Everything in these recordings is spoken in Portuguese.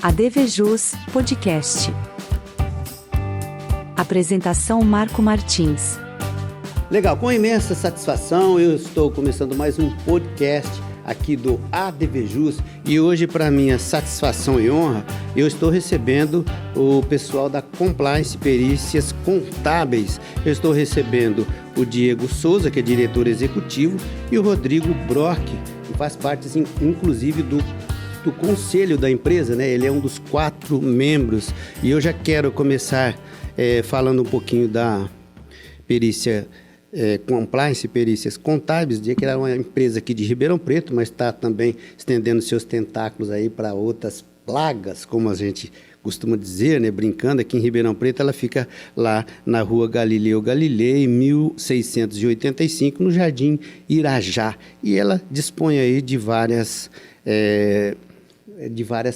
ADVJus Podcast. Apresentação Marco Martins. Legal, com imensa satisfação eu estou começando mais um podcast aqui do ADVJus e hoje, para minha satisfação e honra, eu estou recebendo o pessoal da Compliance Perícias Contábeis. Eu estou recebendo o Diego Souza, que é diretor executivo, e o Rodrigo Brock, que faz parte, inclusive, do conselho da empresa, né? Ele é um dos 4 membros. E eu já quero começar falando um pouquinho da perícia Compliance Perícias Contábeis, que era uma empresa aqui de Ribeirão Preto, mas está também estendendo seus tentáculos aí para outras plagas, como a gente costuma dizer, né? Brincando, aqui em Ribeirão Preto, ela fica lá na rua Galileu Galilei, 1685, no Jardim Irajá. E ela dispõe aí de várias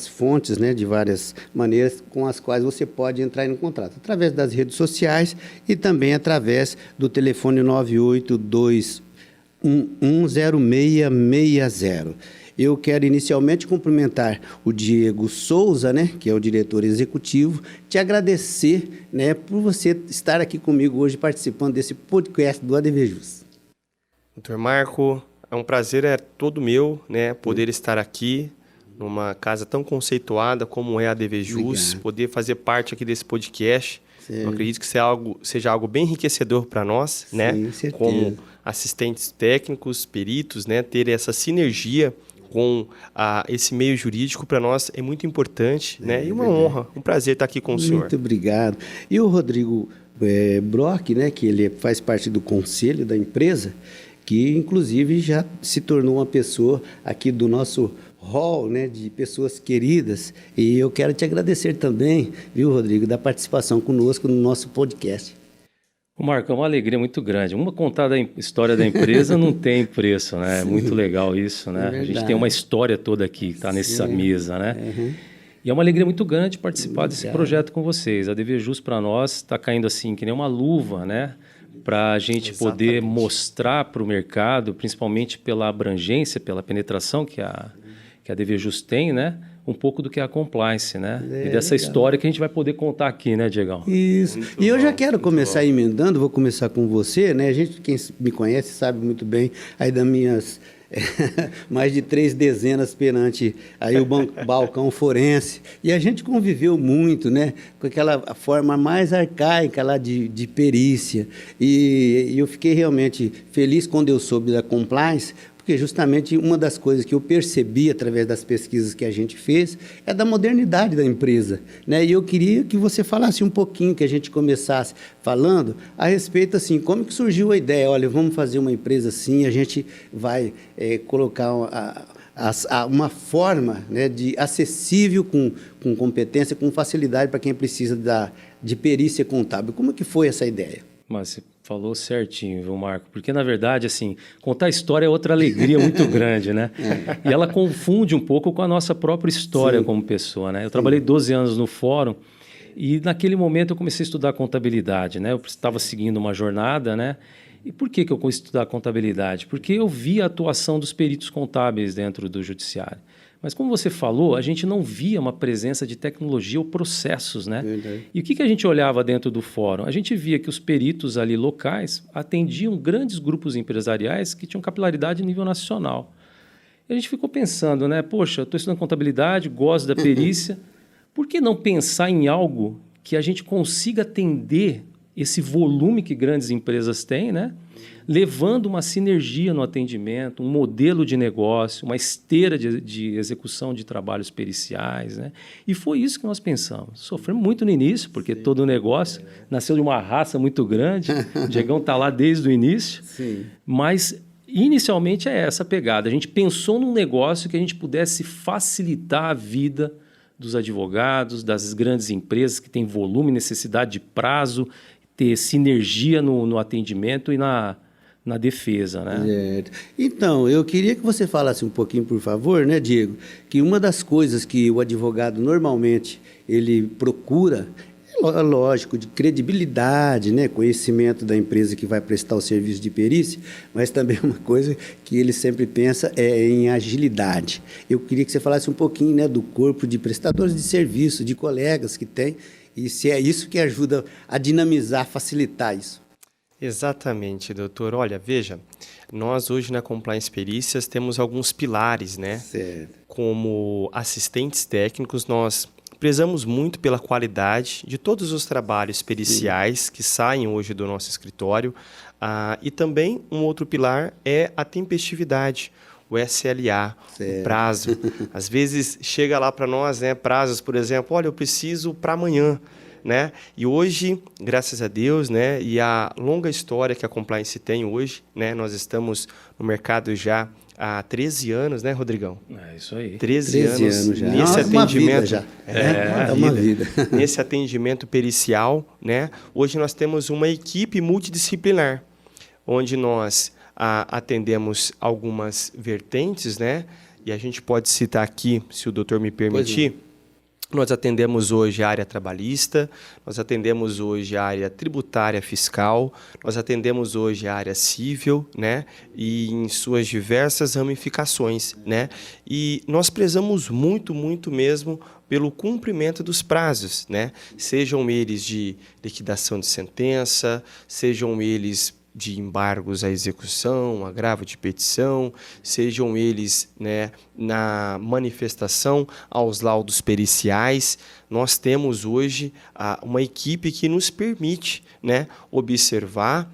fontes, né, de várias maneiras com as quais você pode entrar em contato, através das redes sociais e também através do telefone 982110660. Eu quero inicialmente cumprimentar o Diego Souza, né, que é o diretor executivo, te agradecer, né, por você estar aqui comigo hoje participando desse podcast do ADVJus. Doutor Marco, é um prazer todo meu, né, poder estar aqui numa casa tão conceituada como é a ADVJus, poder fazer parte aqui desse podcast. Eu acredito que seja algo bem enriquecedor para nós, sim, né? Certeza. Como assistentes técnicos, peritos, né? Ter essa sinergia com esse meio jurídico para nós é muito importante, né? E uma honra, um prazer estar aqui com o senhor. Muito obrigado. E o Rodrigo Brock, né, que ele faz parte do conselho da empresa, que inclusive já se tornou uma pessoa aqui do nosso hall, né, de pessoas queridas, e eu quero te agradecer também, viu, Rodrigo, da participação conosco no nosso podcast. Marco, é uma alegria muito grande. Contar da história da empresa não tem preço, né? É muito legal isso, né? A gente tem uma história toda aqui, que está nessa mesa, né? Uhum. E é uma alegria muito grande participar desse projeto com vocês. A ADVJus para nós está caindo assim, que nem uma luva, né? Para a gente poder mostrar para o mercado, principalmente pela abrangência, pela penetração que a ADVJus tem, né? Um pouco do que é a compliance, né? E dessa história que a gente vai poder contar aqui, né, Diegão? Isso. Muito e eu já quero começar emendando, vou começar com você, né? Quem me conhece sabe muito bem aí das minhas mais de 3 dezenas perante aí o balcão forense. E a gente conviveu muito, né, com aquela forma mais arcaica lá de perícia. E eu fiquei realmente feliz quando eu soube da compliance, porque justamente uma das coisas que eu percebi através das pesquisas que a gente fez é da modernidade da empresa, né? E eu queria que você falasse um pouquinho, que a gente começasse falando a respeito, assim, como que surgiu a ideia, olha, vamos fazer uma empresa assim, a gente vai colocar uma forma, né, de acessível, com competência, com facilidade para quem precisa de perícia contábil. Como que foi essa ideia? Mas você falou certinho, viu, Marco? Porque, na verdade, assim, contar a história é outra alegria muito grande, né? E ela confunde um pouco com a nossa própria história como pessoa, né? Eu trabalhei 12 anos no fórum e, naquele momento, eu comecei a estudar contabilidade, né? Eu estava seguindo uma jornada, né? E por que eu comecei a estudar contabilidade? Porque eu vi a atuação dos peritos contábeis dentro do judiciário. Mas, como você falou, a gente não via uma presença de tecnologia ou processos, né? Verdade. E o que a gente olhava dentro do fórum? A gente via que os peritos ali locais atendiam grandes grupos empresariais que tinham capilaridade a nível nacional. E a gente ficou pensando, né? Poxa, eu estou estudando contabilidade, gosto da perícia. Por que não pensar em algo que a gente consiga atender esse volume que grandes empresas têm, né? Levando uma sinergia no atendimento, um modelo de negócio, uma esteira de execução de trabalhos periciais, né? E foi isso que nós pensamos. Sofremos muito no início, porque todo o negócio nasceu de uma raça muito grande. O Diegão está lá desde o início. Sim. Mas, inicialmente, é essa pegada. A gente pensou num negócio que a gente pudesse facilitar a vida dos advogados, das grandes empresas que têm volume, necessidade de prazo, ter sinergia no atendimento e na defesa, né? Certo. Então, eu queria que você falasse um pouquinho, por favor, né, Diego, que uma das coisas que o advogado normalmente ele procura lógico, de credibilidade, né? Conhecimento da empresa que vai prestar o serviço de perícia, mas também uma coisa que ele sempre pensa é em agilidade. Eu queria que você falasse um pouquinho, né, do corpo de prestadores de serviço, de colegas que tem, e se é isso que ajuda a dinamizar, facilitar isso. Exatamente, doutor. Olha, veja, nós hoje na Compliance Perícias temos alguns pilares, né? Certo. Como assistentes técnicos, nós prezamos muito pela qualidade de todos os trabalhos periciais que saem hoje do nosso escritório. E também um outro pilar é a tempestividade, o SLA, o prazo. Às vezes chega lá para nós, né, prazos, por exemplo, olha, eu preciso para amanhã, né? E hoje, graças a Deus, né, e a longa história que a Compliance tem hoje, né, nós estamos no mercado já há 13 anos, né, Rodrigão? É isso aí. 13 anos já. nesse atendimento. Já. É uma vida. Nesse atendimento pericial, né? Hoje nós temos uma equipe multidisciplinar, onde nós atendemos algumas vertentes, né? E a gente pode citar aqui, se o doutor me permitir. Nós atendemos hoje a área trabalhista, nós atendemos hoje a área tributária fiscal, nós atendemos hoje a área civil, né? E em suas diversas ramificações, né? E nós prezamos muito, muito mesmo pelo cumprimento dos prazos, né? Sejam eles de liquidação de sentença, sejam eles de embargos à execução, agravo de petição, sejam eles, né, na manifestação aos laudos periciais. Nós temos hoje uma equipe que nos permite, né, observar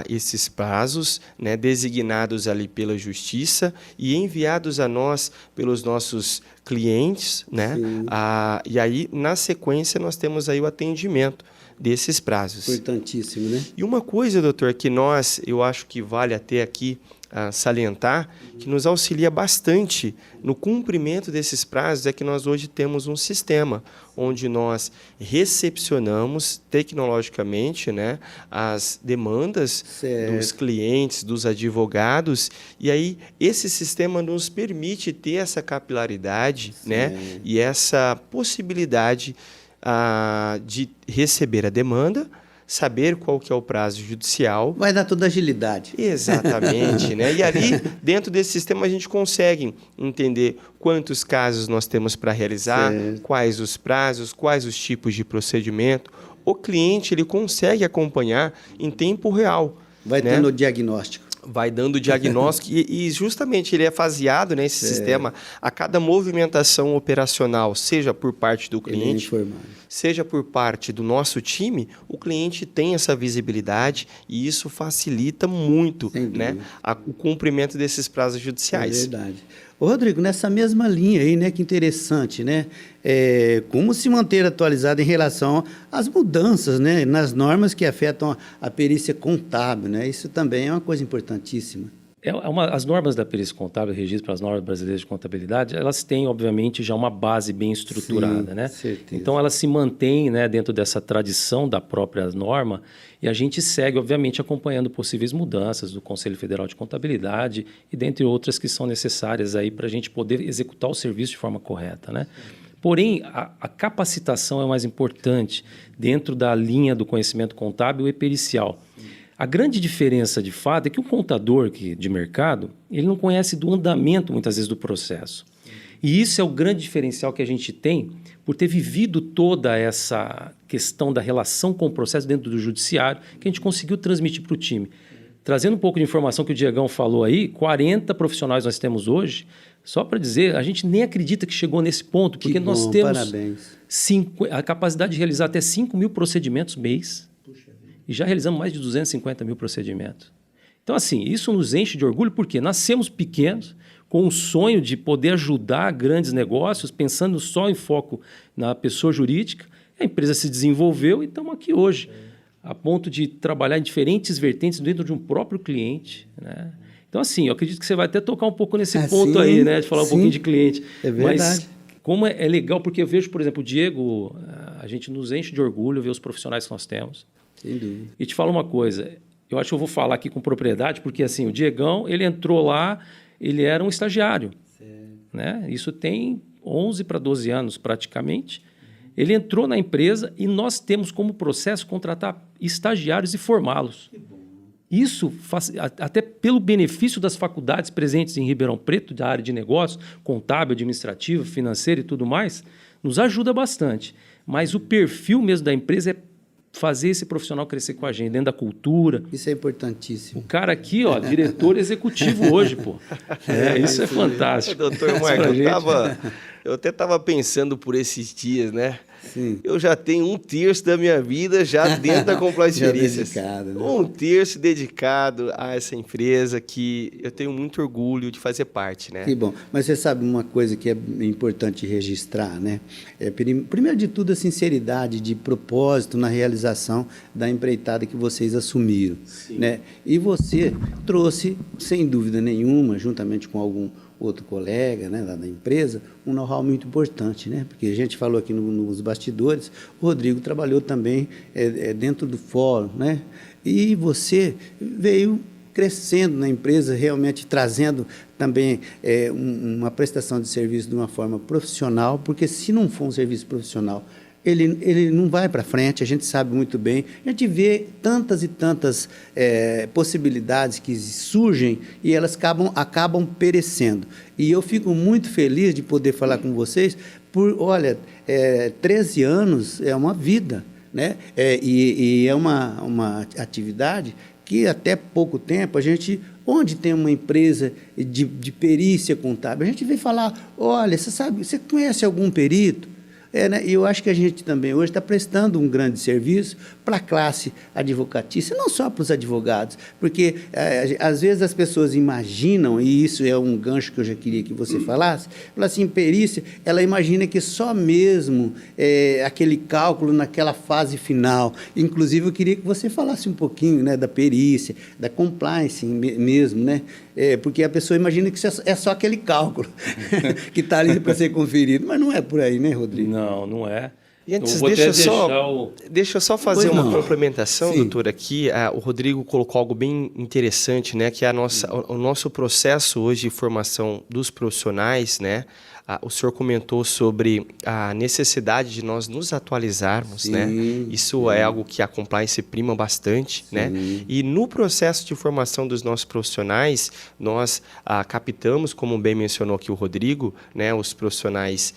esses prazos, né, designados ali pela Justiça e enviados a nós pelos nossos clientes, né? E aí, na sequência, nós temos aí o atendimento desses prazos. Importantíssimo, né? E uma coisa, doutor, que eu acho que vale até aqui salientar, que nos auxilia bastante no cumprimento desses prazos, é que nós hoje temos um sistema onde nós recepcionamos tecnologicamente, né, as demandas dos clientes, dos advogados, e aí esse sistema nos permite ter essa capilaridade, né, e essa possibilidade de receber a demanda, saber qual que é o prazo judicial. Vai dar toda agilidade. Exatamente, né? E ali, dentro desse sistema, a gente consegue entender quantos casos nós temos para realizar, quais os prazos, quais os tipos de procedimento. O cliente ele consegue acompanhar em tempo real. Vai tendo o diagnóstico. Vai dando diagnóstico e justamente ele é faseado, né, esse sistema a cada movimentação operacional, seja por parte do cliente, seja por parte do nosso time, o cliente tem essa visibilidade e isso facilita muito, né, o cumprimento desses prazos judiciais. É verdade. Ô, Rodrigo, nessa mesma linha aí, né, que interessante, né? Como se manter atualizado em relação às mudanças, né, nas normas que afetam a perícia contábil, né? Isso também é uma coisa importantíssima. As normas da perícia contábil, regidas pelas normas brasileiras de contabilidade, elas têm, obviamente, já uma base bem estruturada, né? Certeza. Então, elas se mantêm, né, dentro dessa tradição da própria norma e a gente segue, obviamente, acompanhando possíveis mudanças do Conselho Federal de Contabilidade e dentre outras que são necessárias aí para a gente poder executar o serviço de forma correta, né? Porém, a capacitação é o mais importante dentro da linha do conhecimento contábil e pericial. A grande diferença, de fato, é que o contador de mercado, ele não conhece do andamento, muitas vezes, do processo. E isso é o grande diferencial que a gente tem por ter vivido toda essa questão da relação com o processo dentro do judiciário, que a gente conseguiu transmitir para o time. Trazendo um pouco de informação que o Diegão falou aí, 40 profissionais nós temos hoje. Só para dizer, a gente nem acredita que chegou nesse ponto, porque nós temos a capacidade de realizar até 5.000 procedimentos mês. E já realizamos mais de 250.000 procedimentos. Então, assim, isso nos enche de orgulho porque nascemos pequenos, com o sonho de poder ajudar grandes negócios, pensando só em foco na pessoa jurídica. A empresa se desenvolveu e estamos aqui hoje, a ponto de trabalhar em diferentes vertentes dentro de um próprio cliente, né? Então, assim, eu acredito que você vai até tocar um pouco nesse ponto aí, né? De falar um pouquinho de cliente. É verdade. Mas como é legal, porque eu vejo, por exemplo, o Diego, a gente nos enche de orgulho ver os profissionais que nós temos. Sem dúvida. E te falo uma coisa, eu acho que eu vou falar aqui com propriedade, porque assim, o Diegão, ele entrou lá, ele era um estagiário, né? Isso tem 11 para 12 anos praticamente. Ele entrou na empresa e nós temos como processo contratar estagiários e formá-los. Isso, até pelo benefício das faculdades presentes em Ribeirão Preto, da área de negócios, contábil, administrativo, financeiro e tudo mais, nos ajuda bastante. Mas o perfil mesmo da empresa é fazer esse profissional crescer com a gente, dentro da cultura. Isso é importantíssimo. O cara aqui, ó, diretor executivo hoje, pô. Isso é fantástico. Doutor Marco, eu até estava pensando por esses dias, né? Sim. Eu já tenho 1/3 da minha vida já dentro da Compliance Perícias. Dedicado, né? 1/3 dedicado a essa empresa que eu tenho muito orgulho de fazer parte, né? Que bom. Mas você sabe uma coisa que é importante registrar, né? Primeiro de tudo, a sinceridade de propósito na realização da empreitada que vocês assumiram, né? E você trouxe, sem dúvida nenhuma, juntamente com algum outro colega, né, lá da empresa, um know-how muito importante, né? Porque a gente falou aqui nos bastidores, o Rodrigo trabalhou também dentro do fórum, né? E você veio crescendo na empresa, realmente trazendo também uma prestação de serviço de uma forma profissional, porque se não for um serviço profissional, ele não vai para frente, a gente sabe muito bem. A gente vê tantas e tantas possibilidades que surgem e elas acabam perecendo. E eu fico muito feliz de poder falar com vocês, olha, 13 anos é uma vida, né? E é uma atividade que até pouco tempo a gente, onde tem uma empresa de perícia contábil, a gente vem falar, olha, você conhece algum perito? Né? E eu acho que a gente também hoje está prestando um grande serviço para a classe advocatícia, não só para os advogados, porque às vezes as pessoas imaginam, e isso é um gancho que eu já queria que você falasse, assim, perícia, ela imagina que só mesmo aquele cálculo naquela fase final. Inclusive, eu queria que você falasse um pouquinho, né, da perícia, da compliance mesmo, né? Porque a pessoa imagina que é só aquele cálculo que está ali para ser conferido, mas não é por aí, né, Rodrigo? Não é. E antes, deixa eu só fazer uma complementação, doutor, aqui. O Rodrigo colocou algo bem interessante, né? Que é o nosso processo hoje de formação dos profissionais, né? O senhor comentou sobre a necessidade de nós nos atualizarmos, né? Isso é algo que a compliance prima bastante, né? E no processo de formação dos nossos profissionais, nós captamos, como bem mencionou aqui o Rodrigo, né? Os profissionais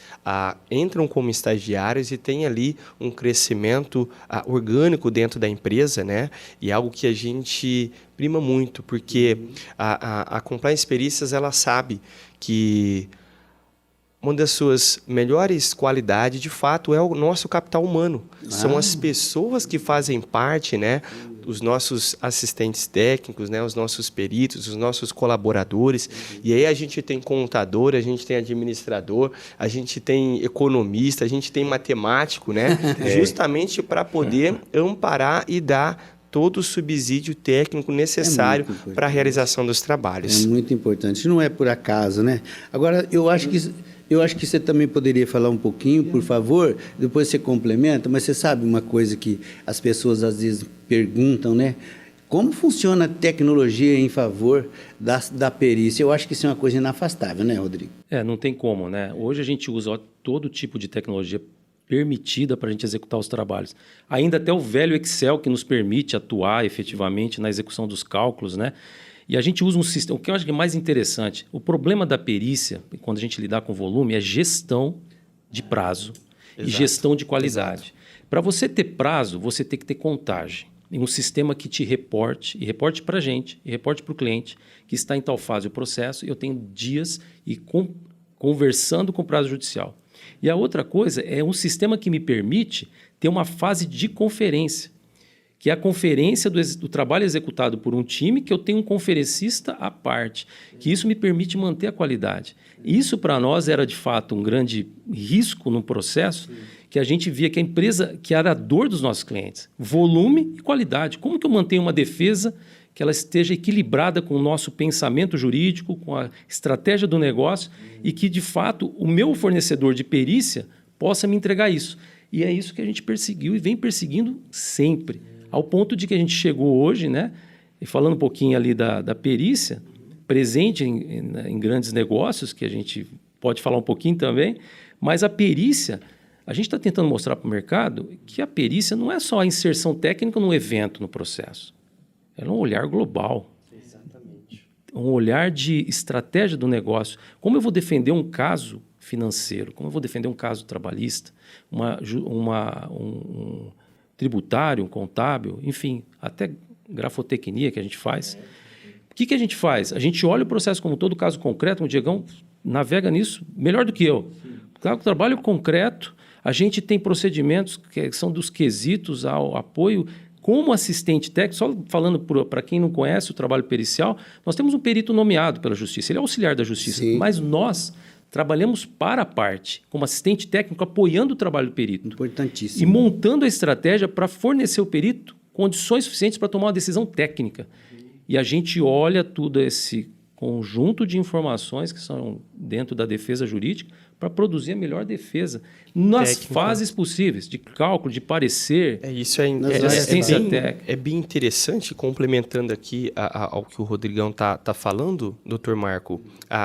entram como estagiários e tem ali um crescimento orgânico dentro da empresa, né? E algo que a gente prima muito, porque a Compliance Perícias, ela sabe que uma das suas melhores qualidades, de fato, é o nosso capital humano. São as pessoas que fazem parte, né? Os nossos assistentes técnicos, né? Os nossos peritos, os nossos colaboradores. E aí a gente tem contador, a gente tem administrador, a gente tem economista, a gente tem matemático, né? Justamente para poder amparar e dar todo o subsídio técnico necessário para a realização dos trabalhos. É muito importante. Não é por acaso, né? Agora, eu acho que você também poderia falar um pouquinho, por favor, depois você complementa, mas você sabe uma coisa que as pessoas às vezes perguntam, né? Como funciona a tecnologia em favor da perícia? Eu acho que isso é uma coisa inafastável, né, Rodrigo? Não tem como, né? Hoje a gente usa todo tipo de tecnologia permitida para a gente executar os trabalhos. Ainda até o velho Excel que nos permite atuar efetivamente na execução dos cálculos, né? E a gente usa um sistema, o que eu acho que é mais interessante, o problema da perícia, quando a gente lidar com volume, é gestão de prazo e gestão de qualidade. Para você ter prazo, você tem que ter contagem. Em um sistema que te reporte, e reporte para a gente, e reporte para o cliente, que está em tal fase do processo, eu tenho dias e conversando com o prazo judicial. E a outra coisa é um sistema que me permite ter uma fase de conferência, que é a conferência do trabalho executado por um time, que eu tenho um conferencista à parte, que isso me permite manter a qualidade. Isso, para nós, era, de fato, um grande risco no processo, que a gente via que a empresa, que era a dor dos nossos clientes, volume e qualidade. Como que eu mantenho uma defesa que ela esteja equilibrada com o nosso pensamento jurídico, com a estratégia do negócio e que, de fato, o meu fornecedor de perícia possa me entregar isso. E é isso que a gente perseguiu e vem perseguindo sempre. Ao ponto de que a gente chegou hoje, né, e falando um pouquinho ali da perícia, presente em grandes negócios, que a gente pode falar um pouquinho também, mas a perícia, A gente está tentando mostrar para o mercado que a perícia não é só a inserção técnica no evento, no processo. Ela é um olhar global. Exatamente. Um olhar de estratégia do negócio. Como eu vou defender um caso financeiro? Como eu vou defender um caso trabalhista? Um tributário, um contábil, enfim, até grafotecnia que a gente faz. O que a gente faz? A gente olha o processo como todo caso concreto, o Diegão navega nisso melhor do que eu. Claro, o trabalho concreto, a gente tem procedimentos que são dos quesitos ao apoio. Como assistente técnico, só falando para quem não conhece o trabalho pericial, nós temos um perito nomeado pela Justiça, ele é auxiliar da Justiça, Sim. mas nós trabalhamos para a parte, como assistente técnico, apoiando o trabalho do perito. Importantíssimo. E montando a estratégia para fornecer ao perito condições suficientes para tomar uma decisão técnica. E a gente olha tudo esse conjunto de informações que são dentro da defesa jurídica para produzir a melhor defesa nas Técnica. fases possíveis, de cálculo, de parecer. É bem interessante, complementando aqui ao que o Rodrigão tá falando, Dr. Marco.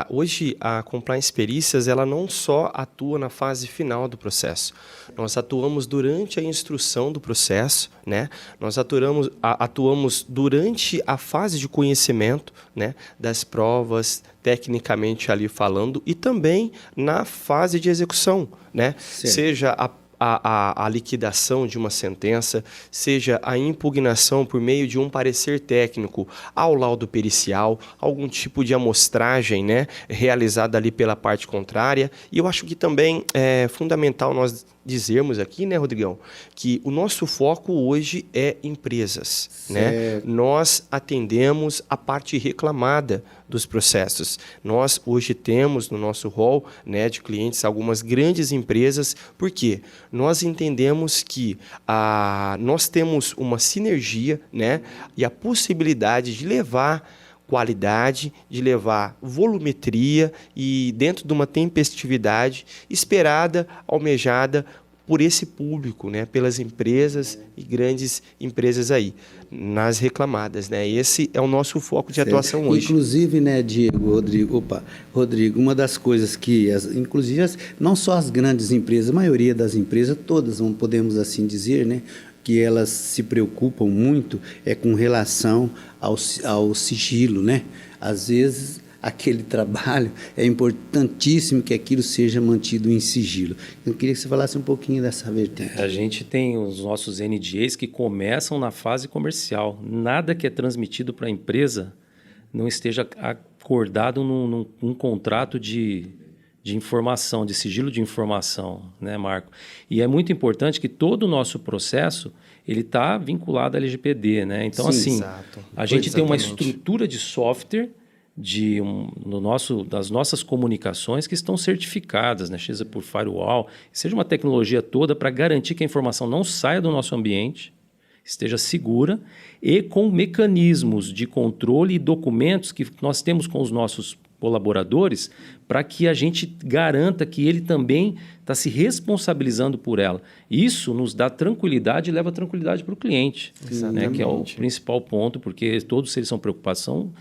Hoje, a Compliance Perícias ela não só atua na fase final do processo. Nós atuamos durante a instrução do processo, né? Nós atuamos durante a fase de conhecimento, né, das provas, tecnicamente ali falando, e também na fase de execução, né? Seja a liquidação de uma sentença, seja a impugnação por meio de um parecer técnico ao laudo pericial, algum tipo de amostragem, né, realizada ali pela parte contrária. E eu acho que também é fundamental nós dizermos aqui, né, Rodrigão, que o nosso foco hoje é empresas, né? Nós atendemos a parte reclamada dos processos. Nós hoje temos no nosso rol, né, de clientes algumas grandes empresas, porque nós entendemos que nós temos uma sinergia, né, e a possibilidade de levar qualidade, de levar volumetria e dentro de uma tempestividade esperada, almejada por esse público, né, pelas empresas e grandes empresas aí, nas reclamadas, né? Esse é o nosso foco de atuação hoje. Inclusive, né, Rodrigo, uma das coisas que, não só as grandes empresas, a maioria das empresas, todas, não podemos assim dizer, né, que elas se preocupam muito com relação ao sigilo, né? Às vezes, aquele trabalho é importantíssimo que aquilo seja mantido em sigilo. Eu queria que você falasse um pouquinho dessa vertente. A gente tem os nossos NDAs que começam na fase comercial. Nada que é transmitido para a empresa não esteja acordado num contrato de informação, de sigilo de informação, né, Marco? E é muito importante que todo o nosso processo ele está vinculado à LGPD, né? Então, Sim, assim, exato. a gente tem uma Exatamente. estrutura de software das nossas comunicações que estão certificadas, né, seja por firewall, seja uma tecnologia toda para garantir que a informação não saia do nosso ambiente, esteja segura e com mecanismos de controle e documentos que nós temos com os nossos colaboradores para que a gente garanta que ele também está se responsabilizando por ela. Isso nos dá tranquilidade e leva tranquilidade para o cliente, né, que é o principal ponto, porque todos eles são preocupação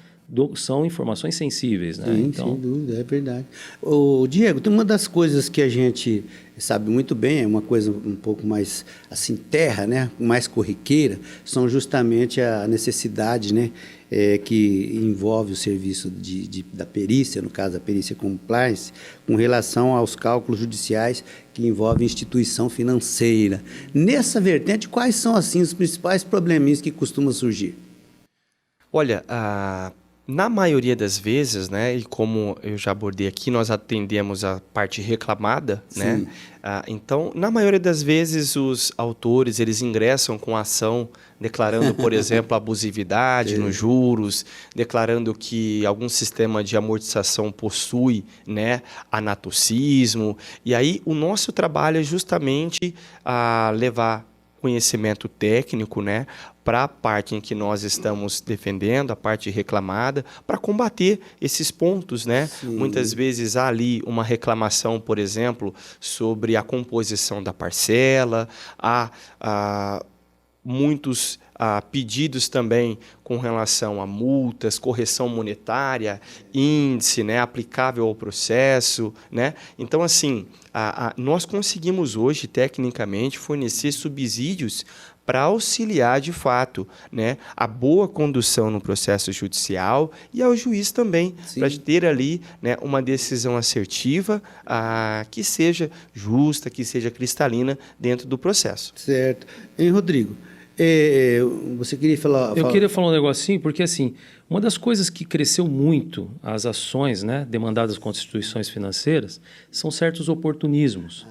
são informações sensíveis, né? Sim, então, sem dúvida, é verdade. Diego, tem uma das coisas que a gente sabe muito bem, é uma coisa um pouco mais assim, terra, né? Mais corriqueira, são justamente a necessidade, né? Que envolve o serviço da perícia, no caso a perícia compliance, com relação aos cálculos judiciais que envolvem instituição financeira. Nessa vertente, quais são assim os principais probleminhas que costumam surgir? Olha, na maioria das vezes, né, e como eu já abordei aqui, nós atendemos a parte reclamada, né? Então, na maioria das vezes, os autores eles ingressam com a ação declarando, por exemplo, abusividade nos juros, declarando que algum sistema de amortização possui, né, anatocismo. E aí o nosso trabalho é justamente levar conhecimento técnico, né, para a parte em que nós estamos defendendo, a parte reclamada, para combater esses pontos, né? Muitas vezes há ali uma reclamação, por exemplo, sobre a composição da parcela, há muitos pedidos também com relação a multas, correção monetária, índice, né, aplicável ao processo, né? Então, assim, nós conseguimos hoje, tecnicamente, fornecer subsídios para auxiliar, de fato, né, a boa condução no processo judicial e ao juiz também, para ter ali, né, uma decisão assertiva que seja justa, que seja cristalina dentro do processo. Certo. Hein, Rodrigo? Você queria falar... Eu queria falar um negocinho, porque assim, uma das coisas que cresceu muito as ações, né, demandadas contra instituições financeiras são certos oportunismos.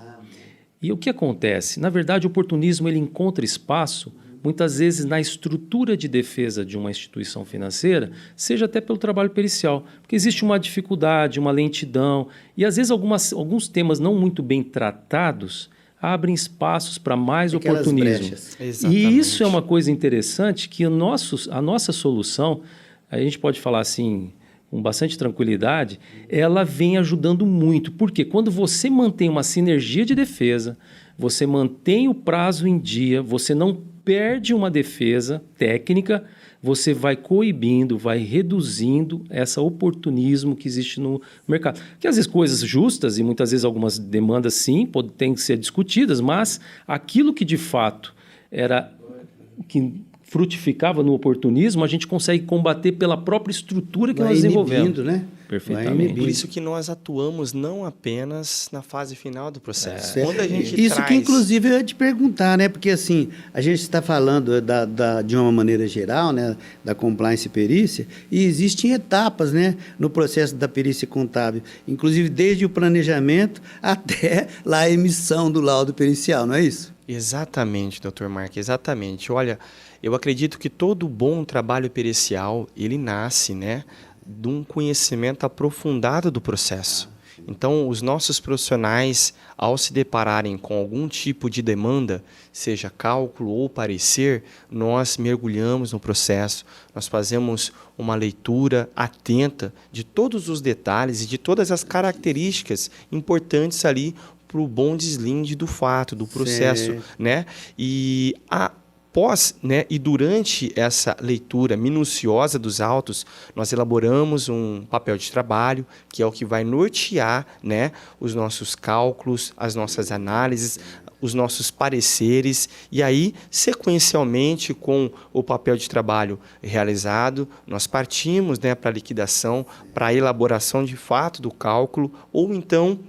E o que acontece? Na verdade, o oportunismo ele encontra espaço, muitas vezes, na estrutura de defesa de uma instituição financeira, seja até pelo trabalho pericial. Porque existe uma dificuldade, uma lentidão, e às vezes alguns temas não muito bem tratados abrem espaços para mais aquelas oportunismo. brechas. E isso é uma coisa interessante que a nossa solução, a gente pode falar assim, com bastante tranquilidade, ela vem ajudando muito. Porque quando você mantém uma sinergia de defesa, você mantém o prazo em dia, você não perde uma defesa técnica, você vai coibindo, vai reduzindo esse oportunismo que existe no mercado. Que às vezes coisas justas e muitas vezes algumas demandas sim, têm que ser discutidas, mas aquilo que de fato era que frutificava no oportunismo, a gente consegue combater pela própria estrutura que nós desenvolvemos. Né? Perfeitamente. Por isso que nós atuamos não apenas na fase final do processo. Quando a gente isso traz... que, inclusive, eu ia te perguntar, né? Porque, assim, a gente está falando de uma maneira geral, né? Da compliance e perícia, e existem etapas, né? No processo da perícia contábil. Inclusive, desde o planejamento até lá a emissão do laudo pericial, não é isso? Exatamente, Dr. Mark, exatamente. Olha, eu acredito que todo bom trabalho pericial, ele nasce, né, de um conhecimento aprofundado do processo. Então, os nossos profissionais, ao se depararem com algum tipo de demanda, seja cálculo ou parecer, nós mergulhamos no processo, nós fazemos uma leitura atenta de todos os detalhes e de todas as características importantes ali para o bom deslinde do fato, do processo, né? E após, né, e durante essa leitura minuciosa dos autos, nós elaboramos um papel de trabalho, que é o que vai nortear, né, os nossos cálculos, as nossas análises, os nossos pareceres, e aí, sequencialmente, com o papel de trabalho realizado, nós partimos, né, para a liquidação, para a elaboração de fato do cálculo, ou então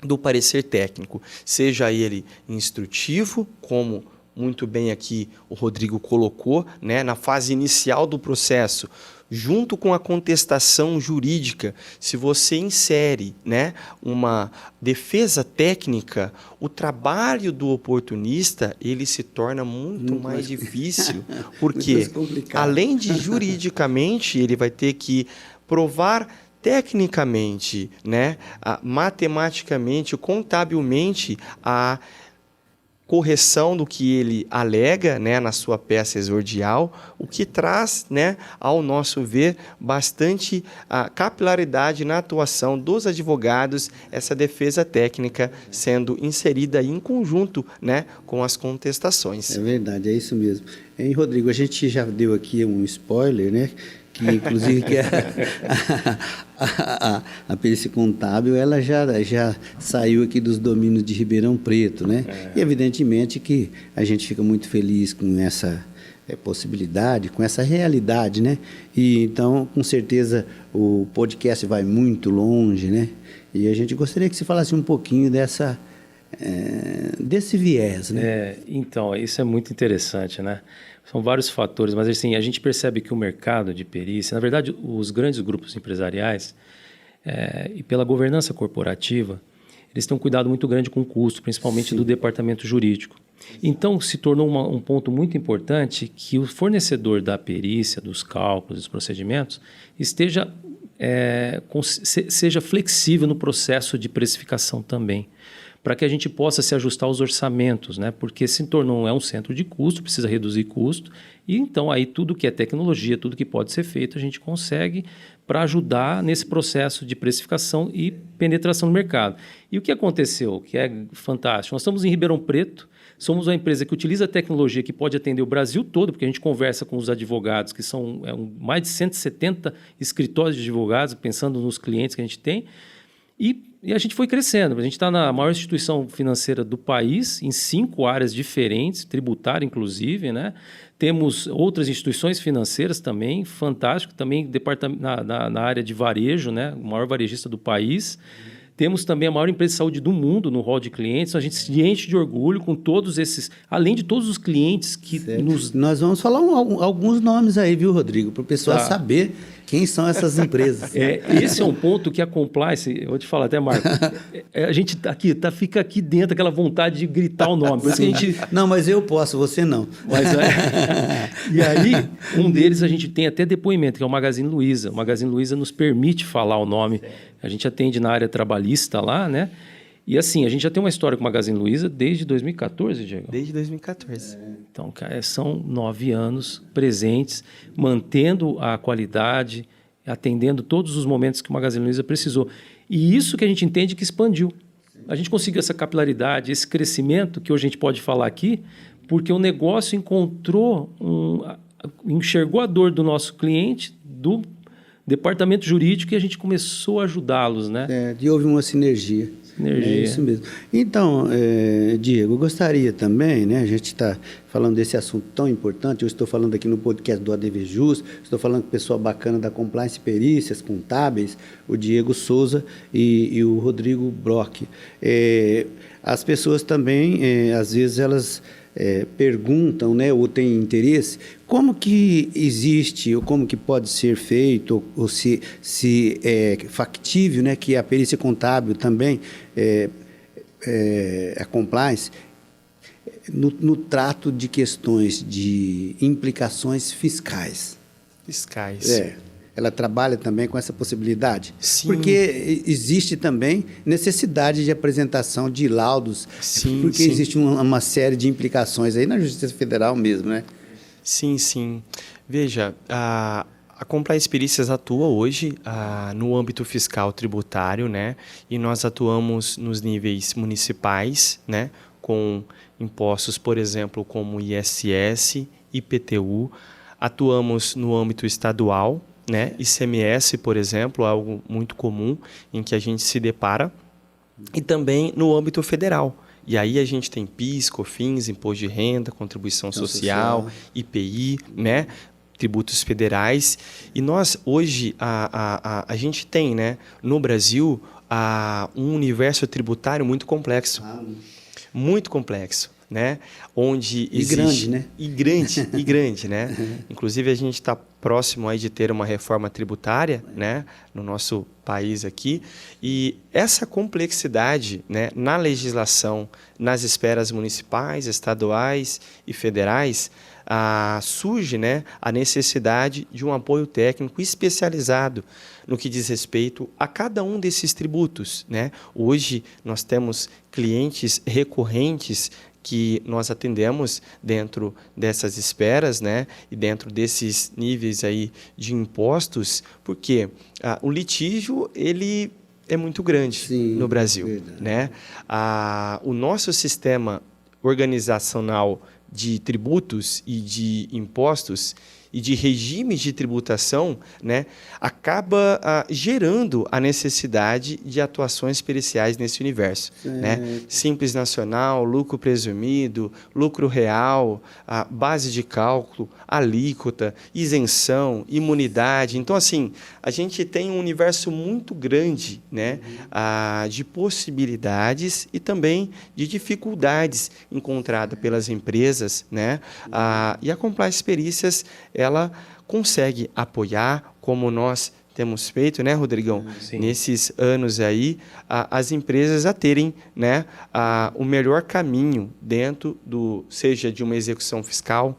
do parecer técnico, seja ele instrutivo, como muito bem aqui o Rodrigo colocou, né, na fase inicial do processo, junto com a contestação jurídica, se você insere, né, uma defesa técnica, o trabalho do oportunista ele se torna muito mais difícil, porque além de juridicamente ele vai ter que provar tecnicamente, né, matematicamente, contabilmente, a correção do que ele alega, né, na sua peça exordial, o que traz, né, ao nosso ver, bastante capilaridade na atuação dos advogados, essa defesa técnica sendo inserida em conjunto, né, com as contestações. É verdade, é isso mesmo. Hein, Rodrigo, a gente já deu aqui um spoiler, né? Que inclusive que a perícia contábil ela já saiu aqui dos domínios de Ribeirão Preto, né? E evidentemente que a gente fica muito feliz com essa possibilidade, com essa realidade, né? E então, com certeza, o podcast vai muito longe, né? E a gente gostaria que você falasse um pouquinho desse viés, né? Então, isso é muito interessante, né? São vários fatores, mas assim, a gente percebe que o mercado de perícia, na verdade, os grandes grupos empresariais, e pela governança corporativa, eles têm um cuidado muito grande com o custo, principalmente do departamento jurídico. Então, se tornou um ponto muito importante que o fornecedor da perícia, dos cálculos, dos procedimentos, seja flexível no processo de precificação também. para que a gente possa se ajustar aos orçamentos, né? Porque se tornou um centro de custo, precisa reduzir custo, e então aí tudo que é tecnologia, tudo que pode ser feito, a gente consegue para ajudar nesse processo de precificação e penetração no mercado. E o que aconteceu, que é fantástico, nós estamos em Ribeirão Preto, somos uma empresa que utiliza a tecnologia que pode atender o Brasil todo, porque a gente conversa com os advogados, que são mais de 170 escritórios de advogados, pensando nos clientes que a gente tem, e a gente foi crescendo. A gente está na maior instituição financeira do país, em 5 áreas diferentes, tributária inclusive, né? Temos outras instituições financeiras também, fantástico, também na área de varejo, né? O maior varejista do país. Temos também a maior empresa de saúde do mundo no hall de clientes. A gente se enche de orgulho com todos esses, além de todos os clientes que Nós vamos falar alguns nomes aí, viu, Rodrigo? Para o pessoal saber quem são essas empresas. Esse é um ponto que a compliance, eu vou te falar até, Marco, a gente fica aqui dentro aquela vontade de gritar o nome. Por isso que a gente... Não, mas eu posso, você não. E aí, um deles a gente tem até depoimento, que é o Magazine Luiza. O Magazine Luiza nos permite falar o nome. A gente atende na área trabalhista lá, né? E assim, a gente já tem uma história com o Magazine Luiza desde 2014, Diego? Desde 2014. Então, cara, são 9 anos presentes, mantendo a qualidade, atendendo todos os momentos que o Magazine Luiza precisou. E isso que a gente entende que expandiu. A gente conseguiu essa capilaridade, esse crescimento que hoje a gente pode falar aqui, porque o negócio enxergou a dor do nosso cliente, do departamento jurídico, e a gente começou a ajudá-los, né? Houve uma sinergia. É isso mesmo. Então, Diego, eu gostaria também, né? A gente está falando desse assunto tão importante. Eu estou falando aqui no podcast do ADVJus, estou falando com o pessoal bacana da Compliance Perícias, contábeis, o Diego Souza e o Rodrigo Brock. As pessoas também, às vezes, elas perguntam, né, ou têm interesse, como que existe, ou como que pode ser feito, ou se é factível, né, que a perícia contábil também, a compliance, no trato de questões de implicações fiscais. Ela trabalha também com essa possibilidade? Sim. Porque existe também necessidade de apresentação de laudos, porque existe uma série de implicações aí na Justiça Federal mesmo, né? Sim, sim. Veja, a Compliance Perícias atua hoje no âmbito fiscal tributário, né? E nós atuamos nos níveis municipais, né? Com impostos, por exemplo, como ISS, IPTU. Atuamos no âmbito estadual, né? ICMS, por exemplo, é algo muito comum em que a gente se depara, e também no âmbito federal. E aí a gente tem PIS, COFINS, Imposto de Renda, Contribuição Social, IPI, né? Tributos federais. E nós, hoje, a gente tem, né, no Brasil, um universo tributário muito complexo. Muito complexo. Né? Onde existe... grande, né? E grande, né? Inclusive, a gente está próximo aí de ter uma reforma tributária, né, no nosso país aqui. E essa complexidade, né, na legislação, nas esferas municipais, estaduais e federais, surge, né, a necessidade de um apoio técnico especializado no que diz respeito a cada um desses tributos, né? Hoje, nós temos clientes recorrentes que nós atendemos dentro dessas esferas, né, e dentro desses níveis aí de impostos, porque o litígio, ele é muito grande no Brasil, né? O nosso sistema organizacional de tributos e de impostos e de regimes de tributação, né, acaba gerando a necessidade de atuações periciais nesse universo. Né? Simples nacional, lucro presumido, lucro real, base de cálculo, alíquota, isenção, imunidade. Então, assim, a gente tem um universo muito grande, né, de possibilidades e também de dificuldades encontradas pelas empresas, né? E a Compliance Perícias, ela consegue apoiar, como nós temos feito, né, Rodrigão? Nesses anos aí, as empresas a terem, né, o melhor caminho dentro seja de uma execução fiscal,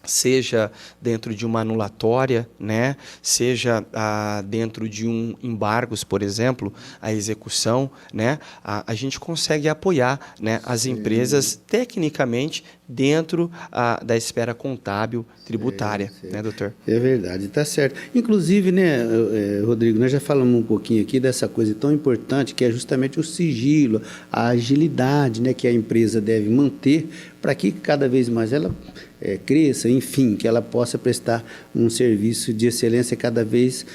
seja dentro de uma anulatória, né? Seja dentro de um embargos, por exemplo, a execução, né? A gente consegue apoiar, né, as empresas tecnicamente dentro da esfera contábil tributária, né, doutor? É verdade, está certo. Inclusive, né, Rodrigo, nós já falamos um pouquinho aqui dessa coisa tão importante que é justamente o sigilo, a agilidade, né, que a empresa deve manter para que cada vez mais ela cresça, enfim, que ela possa prestar um serviço de excelência cada vez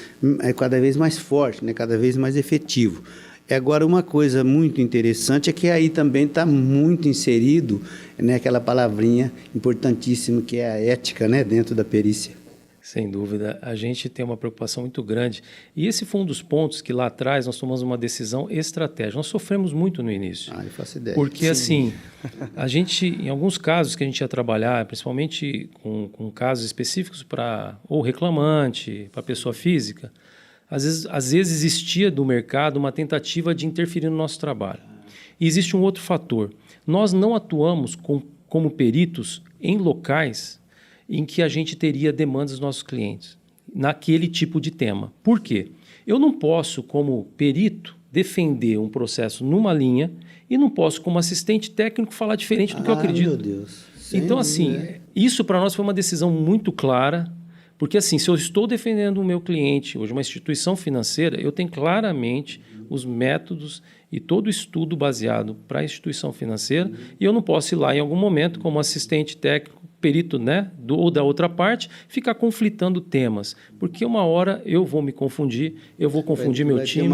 mais forte, né, cada vez mais efetivo. Agora, uma coisa muito interessante é que aí também está muito inserido, né, aquela palavrinha importantíssima que é a ética, né, dentro da perícia. Sem dúvida, a gente tem uma preocupação muito grande. E esse foi um dos pontos que lá atrás nós tomamos uma decisão estratégica. Nós sofremos muito no início. Eu faço ideia. Porque, assim, a gente, em alguns casos que a gente ia trabalhar, principalmente com casos específicos para ou reclamante, para pessoa física, às vezes existia do mercado uma tentativa de interferir no nosso trabalho. E existe um outro fator. Nós não atuamos como peritos em locais em que a gente teria demandas dos nossos clientes, naquele tipo de tema. Por quê? Eu não posso, como perito, defender um processo numa linha e não posso, como assistente técnico, falar diferente do que eu acredito. Meu Deus. Então, assim, isso para nós foi uma decisão muito clara, porque, assim, se eu estou defendendo o meu cliente, hoje uma instituição financeira, eu tenho claramente os métodos e todo o estudo baseado para a instituição financeira e eu não posso ir lá em algum momento, como assistente técnico, perito, né, ou da outra parte, ficar conflitando temas, porque uma hora eu vou me confundir, eu vou confundir meu time,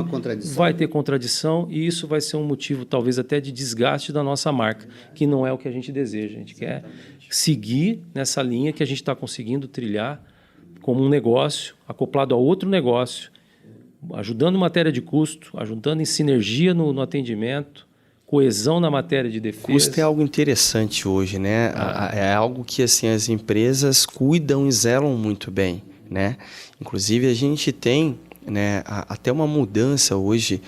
vai ter contradição e isso vai ser um motivo talvez até de desgaste da nossa marca, que não é o que a gente deseja. A gente quer seguir nessa linha que a gente está conseguindo trilhar como um negócio acoplado a outro negócio, ajudando em matéria de custo, ajudando em sinergia no atendimento, coesão na matéria de defesa. Custo é algo interessante hoje, né? É algo que assim, as empresas cuidam e zelam muito bem, né? Inclusive, a gente tem, né, até uma mudança hoje.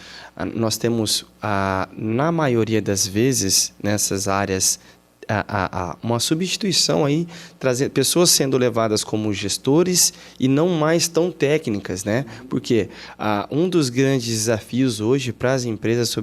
Nós temos, na maioria das vezes, nessas áreas, uma substituição aí, pessoas sendo levadas como gestores e não mais tão técnicas, né? Porque um dos grandes desafios hoje para as empresas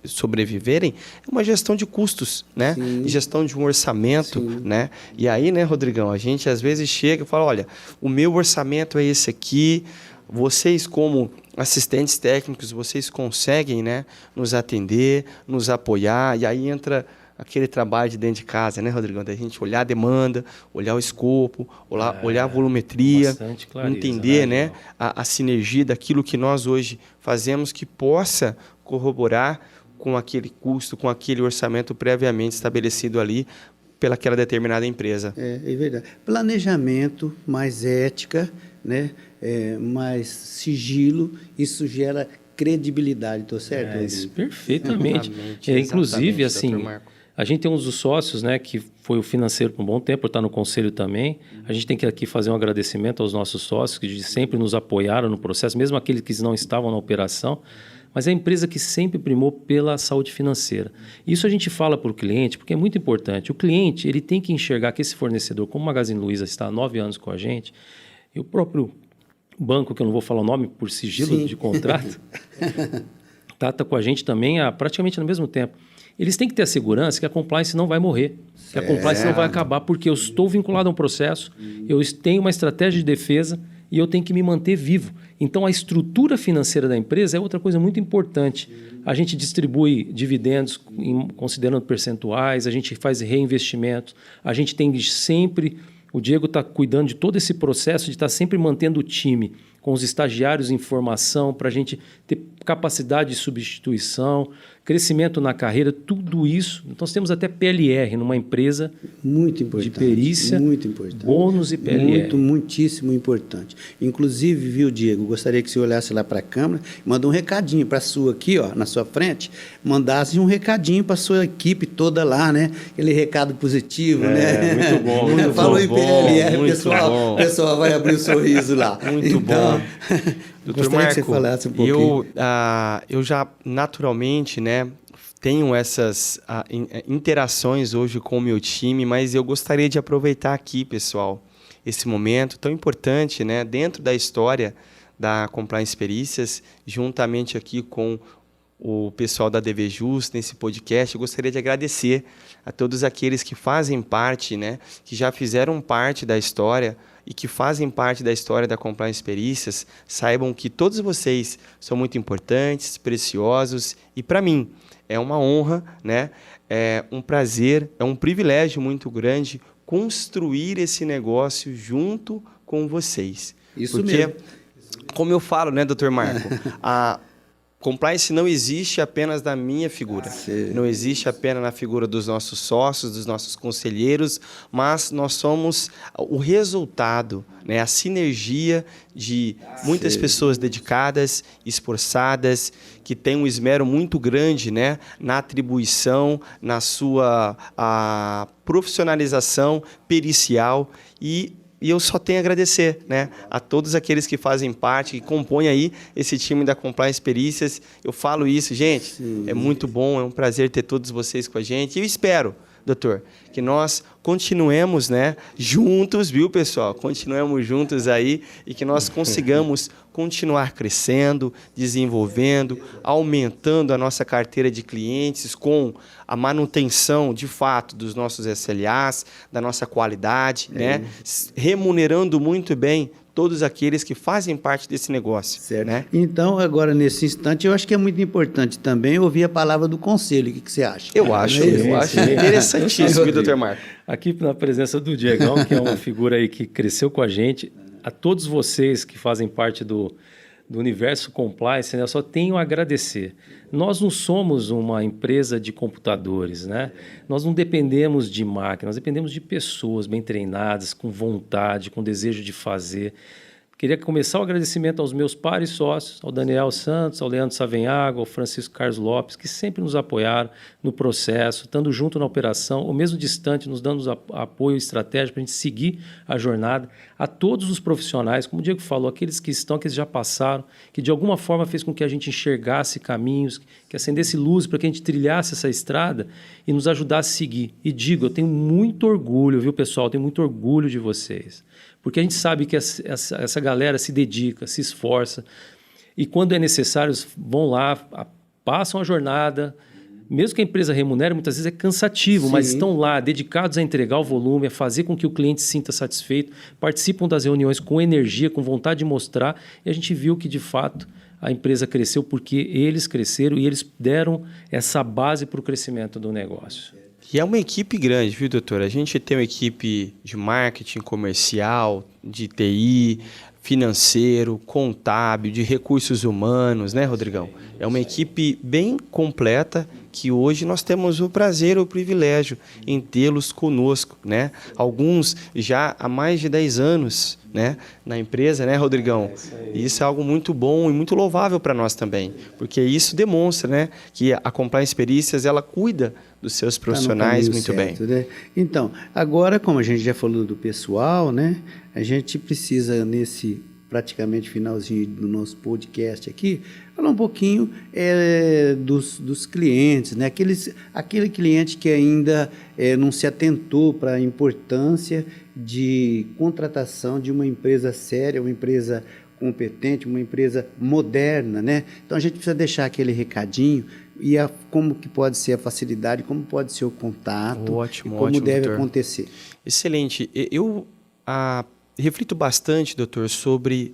sobreviverem é uma gestão de custos, né? Gestão de um orçamento, né? E aí, né, Rodrigão, a gente às vezes chega e fala, olha, o meu orçamento é esse aqui, vocês como assistentes técnicos, vocês conseguem, né, nos atender, nos apoiar, e aí entra aquele trabalho de dentro de casa, né, Rodrigão? Da gente olhar a demanda, olhar o escopo, olhar a volumetria, entender, né, a sinergia daquilo que nós hoje fazemos que possa corroborar com aquele custo, com aquele orçamento previamente estabelecido ali pelaquela determinada empresa. É verdade. Planejamento, mais ética, né, mais sigilo, isso gera credibilidade, estou certo? Isso, perfeitamente. Inclusive, assim, a gente tem um dos sócios, né, que foi o financeiro por um bom tempo, está no conselho também. A gente tem que aqui fazer um agradecimento aos nossos sócios que sempre nos apoiaram no processo, mesmo aqueles que não estavam na operação, mas é a empresa que sempre primou pela saúde financeira. Isso a gente fala para o cliente, porque é muito importante. O cliente ele tem que enxergar que esse fornecedor, como o Magazine Luiza está há 9 anos com a gente, e o próprio banco, que eu não vou falar o nome por sigilo de contrato, está com a gente também há praticamente no mesmo tempo. Eles têm que ter a segurança que a compliance não vai morrer, que a compliance não vai acabar, porque eu estou vinculado a um processo, eu tenho uma estratégia de defesa e eu tenho que me manter vivo. Então, a estrutura financeira da empresa é outra coisa muito importante. A gente distribui dividendos considerando percentuais, a gente faz reinvestimentos, a gente tem sempre... O Diego está cuidando de todo esse processo de estar sempre mantendo o time com os estagiários em formação para a gente ter capacidade de substituição, crescimento na carreira, tudo isso. Então, nós temos até PLR numa empresa muito importante, de perícia, muito importante. Bônus e PLR. Muitíssimo importante. Inclusive, viu, Diego, gostaria que você olhasse lá para a câmera e mandou um recadinho para a sua aqui, ó, na sua frente, mandasse um recadinho para a sua equipe toda lá, né? Aquele recado positivo, né? Muito bom. Muito Falou em PLR, bom, o pessoal vai abrir o sorriso lá. Muito bom. Doutor Marco, que você falasse um pouquinho. Eu já naturalmente, né, tenho essas interações hoje com o meu time, mas eu gostaria de aproveitar aqui, pessoal, esse momento tão importante, né, dentro da história da Compliance Perícias, juntamente aqui com o pessoal da ADVJus, nesse podcast. Eu gostaria de agradecer a todos aqueles que fazem parte, né, que já fizeram parte da história e que fazem parte da história da Compliance Perícias. Saibam que todos vocês são muito importantes, preciosos, e para mim é uma honra, né, é um prazer, é um privilégio muito grande construir esse negócio junto com vocês. Isso porque, mesmo. como eu falo, né, Dr. Marco, a compliance não existe apenas na minha figura, não existe apenas na figura dos nossos sócios, dos nossos conselheiros, mas nós somos o resultado, né, a sinergia de muitas pessoas dedicadas, esforçadas, que têm um esmero muito grande, né, na atribuição, na sua profissionalização pericial, e eu só tenho a agradecer, né, a todos aqueles que fazem parte, que compõem aí esse time da Compliance Perícias. Eu falo isso, gente, é muito bom, é um prazer ter todos vocês com a gente. E eu espero, doutor, que nós continuemos, né, juntos, viu, pessoal? Continuemos juntos aí e que nós consigamos continuar crescendo, desenvolvendo, aumentando a nossa carteira de clientes com a manutenção, de fato, dos nossos SLAs, da nossa qualidade, né, remunerando muito bem todos aqueles que fazem parte desse negócio. Certo. Né? Então, agora, nesse instante, eu acho que é muito importante também ouvir a palavra do conselho. O que você acha? Eu acho interessantíssimo, doutor Marco. Aqui na presença do Diegão, que é uma figura aí que cresceu com a gente, a todos vocês que fazem parte do universo compliance, né, eu só tenho a agradecer. Nós não somos uma empresa de computadores, né? Nós não dependemos de máquinas, nós dependemos de pessoas bem treinadas, com vontade, com desejo de fazer. Queria começar o agradecimento aos meus pares sócios, ao Daniel Santos, ao Leandro Savenhago, ao Francisco Carlos Lopes, que sempre nos apoiaram no processo, estando junto na operação, ou mesmo distante, nos dando apoio estratégico para a gente seguir a jornada. A todos os profissionais, como o Diego falou, aqueles que estão, aqueles que já passaram, que de alguma forma fez com que a gente enxergasse caminhos, que acendesse luz para que a gente trilhasse essa estrada e nos ajudasse a seguir. E digo, eu tenho muito orgulho, viu, pessoal? Eu tenho muito orgulho de vocês. Porque a gente sabe que essa galera se dedica, se esforça, e quando é necessário, vão lá, passam a jornada, mesmo que a empresa remunere, muitas vezes é cansativo, mas estão lá, dedicados a entregar o volume, a fazer com que o cliente se sinta satisfeito, participam das reuniões com energia, com vontade de mostrar, e a gente viu que, de fato, a empresa cresceu porque eles cresceram e eles deram essa base para o crescimento do negócio. E é uma equipe grande, viu, doutor? A gente tem uma equipe de marketing comercial, de TI, financeiro, contábil, de recursos humanos, né, Rodrigão? É uma equipe bem completa que hoje nós temos o prazer, o privilégio em tê-los conosco, né? Alguns já há mais de 10 anos, né, na empresa, né, Rodrigão? E isso é algo muito bom e muito louvável para nós também, porque isso demonstra, né, que a Compliance Perícias, ela cuida dos seus profissionais muito certo, bem. Né? Então, agora, como a gente já falou do pessoal, né, a gente precisa, nesse praticamente finalzinho do nosso podcast aqui, falar um pouquinho dos clientes, né? Aquele cliente que ainda não se atentou para a importância de contratação de uma empresa séria, uma empresa competente, uma empresa moderna, né? Então a gente precisa deixar aquele recadinho e como que pode ser a facilidade, como pode ser o contato, Ótimo, como deve doutor. acontecer. Excelente. Eu reflito bastante, doutor, sobre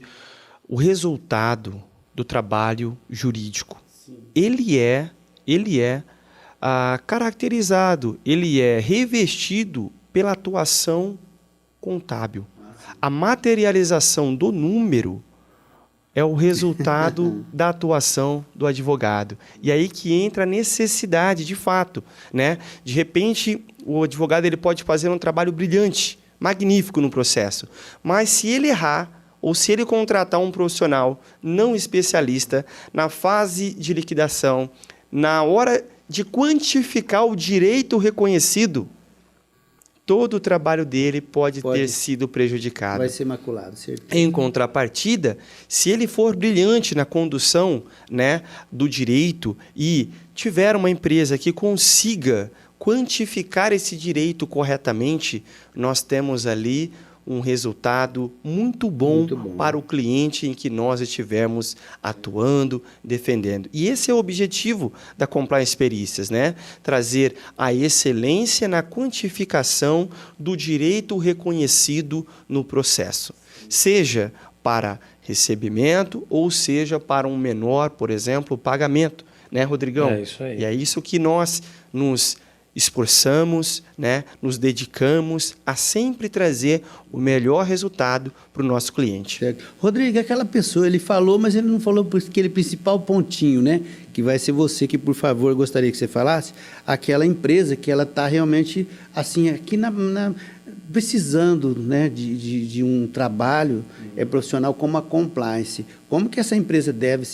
o resultado do trabalho jurídico. Sim. Ele é caracterizado, ele é revestido pela atuação contábil. A materialização do número é o resultado da atuação do advogado. E aí que entra a necessidade, de fato, né? De repente, o advogado ele pode fazer um trabalho brilhante, magnífico no processo, mas se ele errar ou se ele contratar um profissional não especialista na fase de liquidação, na hora de quantificar o direito reconhecido, todo o trabalho dele pode ter sido prejudicado. Vai ser maculado, certeza. Em contrapartida, se ele for brilhante na condução, né, do direito e tiver uma empresa que consiga quantificar esse direito corretamente, nós temos ali um resultado muito bom para o cliente em que nós estivermos atuando, defendendo. E esse é o objetivo da Compliance Perícias, né? Trazer a excelência na quantificação do direito reconhecido no processo, seja para recebimento ou seja para um menor, por exemplo, pagamento, né, Rodrigão? É isso aí. E é isso que nós nos esforçamos, né, nos dedicamos a sempre trazer o melhor resultado para o nosso cliente. Certo. Rodrigo, aquela pessoa, ele falou, mas ele não falou por aquele principal pontinho, né? Que vai ser você que, por favor, gostaria que você falasse. Aquela empresa que ela está realmente, assim, aqui precisando, né, de um trabalho profissional como a compliance. Como que essa empresa deve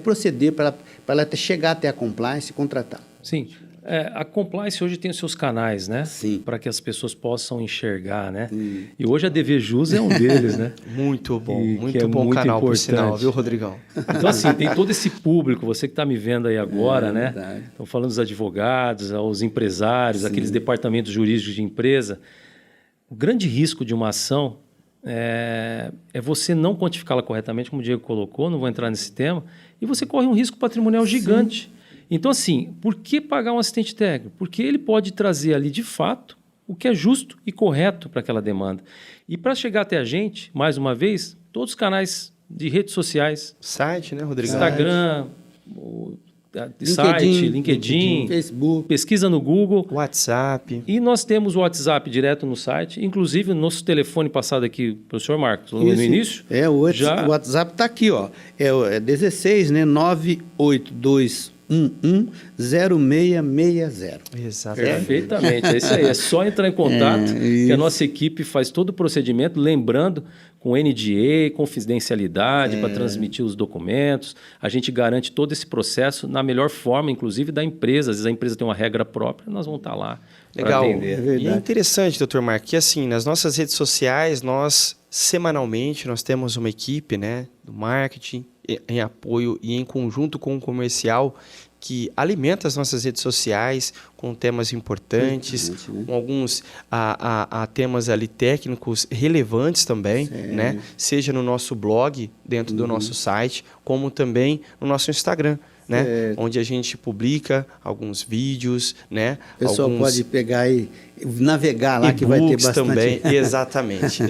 proceder para ela chegar até a compliance e contratar? Sim. A compliance hoje tem os seus canais, né? Sim. Para que as pessoas possam enxergar, né? E hoje a DVJus é um deles, né? Muito bom, muito é bom muito canal, por importante. sinal, viu, Rodrigão? Então, assim, tem todo esse público, você que está me vendo aí agora, né? Verdade. Estão falando dos advogados, aos empresários, aqueles departamentos jurídicos de empresa. O grande risco de uma ação é você não quantificá-la corretamente, como o Diego colocou, não vou entrar nesse tema, e você corre um risco patrimonial gigante. Então, assim, por que pagar um assistente técnico? Porque ele pode trazer ali, de fato, o que é justo e correto para aquela demanda. E para chegar até a gente, mais uma vez, todos os canais de redes sociais. Site, né, Rodrigo? Instagram, site, LinkedIn, Facebook. pesquisa no Google. WhatsApp. E nós temos o WhatsApp direto no site, inclusive o nosso telefone passado aqui para o senhor Marcos, no início. O WhatsApp está aqui, ó. É 16, né? 982110660. Exatamente. Perfeitamente, é isso aí. É só entrar em contato, que a nossa equipe faz todo o procedimento, lembrando com NDA, confidencialidade para transmitir os documentos. A gente garante todo esse processo na melhor forma, inclusive da empresa. Às vezes a empresa tem uma regra própria, nós vamos estar lá para atender. E é interessante, doutor Marco, que assim, nas nossas redes sociais, semanalmente, nós temos uma equipe, né, do marketing, em apoio e em conjunto com o comercial, que alimenta as nossas redes sociais com temas importantes, com alguns temas ali técnicos relevantes também, né? Seja no nosso blog, dentro do nosso site, como também no nosso Instagram, né? Onde a gente publica alguns vídeos, né? O pessoal pode pegar e navegar lá, que vai ter bastante. Também, exatamente.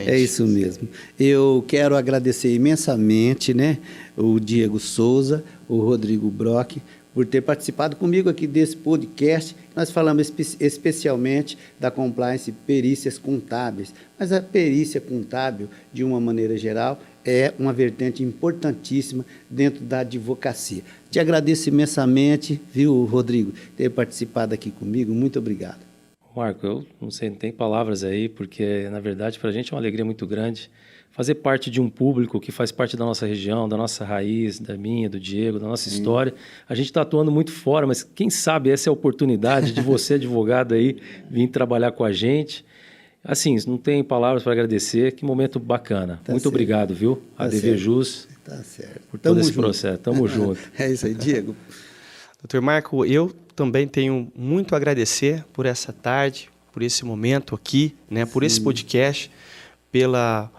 É isso mesmo. Eu quero agradecer imensamente, né, o Diego Souza, o Rodrigo Brock, por ter participado comigo aqui desse podcast. Nós falamos especialmente da compliance perícias contábeis, mas a perícia contábil, de uma maneira geral, é uma vertente importantíssima dentro da advocacia. Te agradeço imensamente, viu, Rodrigo, ter participado aqui comigo. Muito obrigado. Marco, eu não sei, não tem palavras aí, porque, na verdade, para a gente é uma alegria muito grande fazer parte de um público que faz parte da nossa região, da nossa raiz, da minha, do Diego, da nossa história. A gente está atuando muito fora, mas quem sabe essa é a oportunidade de você, advogado, aí, vir trabalhar com a gente. Assim, não tem palavras para agradecer. Que momento bacana. Muito obrigado, viu? A DVJus. Tá certo. Por todo esse processo. Tamo junto. É isso aí, Diego. Doutor Marco, eu também tenho muito a agradecer por essa tarde, por esse momento aqui, né, por esse podcast, pela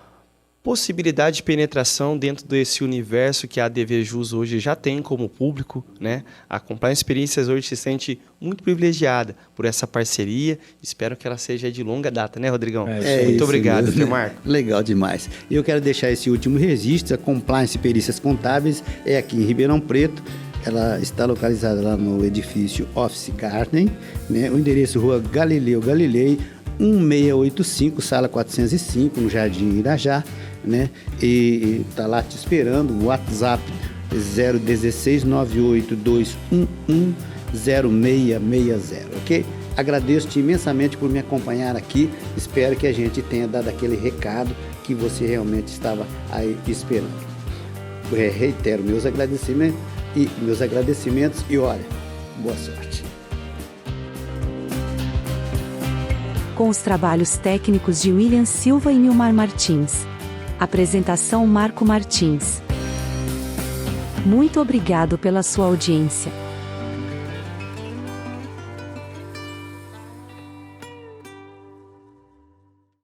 possibilidade de penetração dentro desse universo que a DVJus hoje já tem como público, né? A Compliance Perícias hoje se sente muito privilegiada por essa parceria. Espero que ela seja de longa data, né, Rodrigão? Muito obrigado, doutor Marco. Legal demais. E eu quero deixar esse último registro. A Compliance Perícias Contábeis é aqui em Ribeirão Preto. Ela está localizada lá no edifício Office Garden, né? O endereço Rua Galileu Galilei, 1685, sala 405, no Jardim Irajá, né? E está lá te esperando. O WhatsApp 016 98211 0660, ok? Agradeço-te imensamente por me acompanhar aqui. Espero que a gente tenha dado aquele recado que você realmente estava aí esperando. Reitero meus agradecimentos e olha, boa sorte. com os trabalhos técnicos de William Silva e Nilmar Martins. Apresentação Marco Martins. Muito obrigado pela sua audiência.